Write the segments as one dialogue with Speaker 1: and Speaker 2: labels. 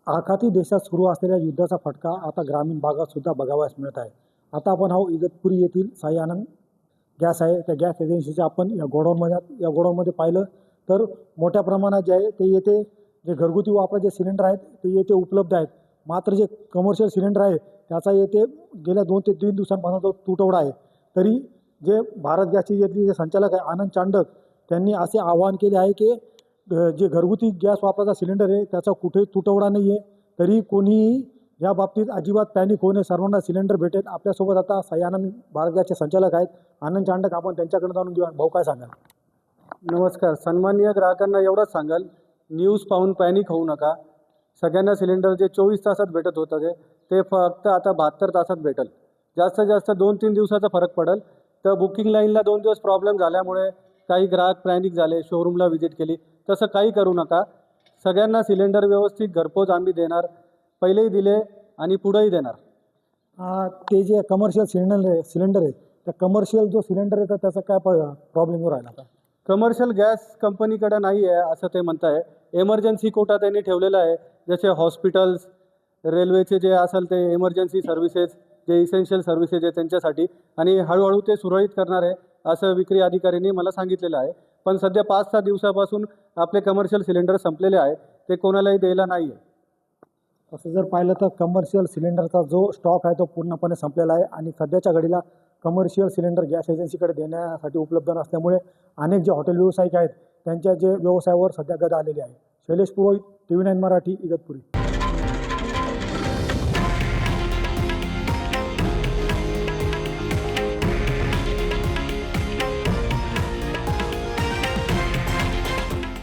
Speaker 1: आखाती देशात सुरू असलेल्या युद्धाचा फटका आता ग्रामीण भागात सुद्धा बघावयास मिळत आहे. आता आपण इगतपुरी येथील साई आनंद गॅस आहे, त्या गॅस एजन्सीच्या आपण या गोडाऊनमध्ये पाहिलं तर मोठ्या प्रमाणात जे आहे ते येथे जे घरगुती वापराचे सिलेंडर आहेत ते येथे उपलब्ध आहेत. मात्र जे कमर्शियल सिलेंडर आहे त्याचा येथे गेल्या 2 ते 3 दिवसांपासून तो तुटवडा आहे. तरी जे भारत गॅसचे येथील जे संचालक आहे आनंद चांडक त्यांनी असे आवाहन केले आहे की जे घरगुती गॅस वापराचा सिलेंडर आहे त्याचा कुठेही तुटवडा नाही आहे. तरी कोणीही या बाबतीत अजिबात पॅनिक होऊ नये, सर्वांना सिलेंडर भेटेल. आपल्यासोबत आता साई आनंद भारत गॅसचे संचालक आहेत आनंद चांडक, आपण त्यांच्याकडे जाणून घेऊया. भाऊ काय सांगाल?
Speaker 2: नमस्कार. सन्माननीय ग्राहकांना एवढंच सांगाल, न्यूज पाहून पॅनिक होऊ नका. सगळ्यांना सिलेंडर जे 24 तासात भेटत होतं ते फक्त आता 72 तासात भेटेल. जास्तीत जास्त 2-3 दिवसाचा फरक पडेल. तर बुकिंग लाईनला 2 दिवस प्रॉब्लेम झाल्यामुळे काही ग्राहक पॅनिक झाले, शोरूमला व्हिजिट केली. तसं काही करू नका. सगळ्यांना सिलेंडर व्यवस्थित घरपोच आम्ही देणार, पहिलेही दिले आणि पुढेही देणार.
Speaker 1: ते जे कमर्शियल सिलेंडर आहे त्या कमर्शियल जो सिलेंडर आहे तर त्याचा काय प्रॉब्लेम येऊ राहिला? आता
Speaker 2: कमर्शियल गॅस कंपनीकडे नाही आहे असं ते म्हणत आहे. एमर्जन्सी कोटा त्यांनी ठेवलेला आहे. जसे हॉस्पिटल्स, रेल्वेचे जे असेल ते एमर्जन्सी सर्व्हिसेस, जे इसेन्शियल सर्व्हिसेस आहे त्यांच्यासाठी, आणि हळूहळू ते सुरळीत करणार आहे असं विक्री अधिकाऱ्यांनी मला सांगितलेलं आहे. पण सध्या 5-6 दिवसापासून आपले कमर्शियल सिलेंडर संपलेले आहे, ते कोणालाही द्यायला नाही आहे.
Speaker 1: तसं जर पाहिलं तर कमर्शियल सिलेंडरचा जो स्टॉक आहे तो पूर्णपणे संपलेला आहे आणि सध्याच्या घडीला कमर्शियल सिलेंडर गॅस एजन्सीकडे देण्यासाठी उपलब्ध नसल्यामुळे अनेक जे हॉटेल व्यावसायिक आहेत त्यांच्या जे व्यवसायावर सध्या गदा आलेली आहे. शैलेश पुरोहित, TV9 मराठी, इगतपुरी.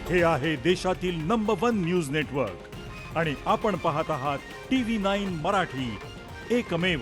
Speaker 3: हे आहे देशातील नंबर 1 न्यूज नेटवर्क आणि आपण पाहत आहात TV9 मराठी, एकमेव.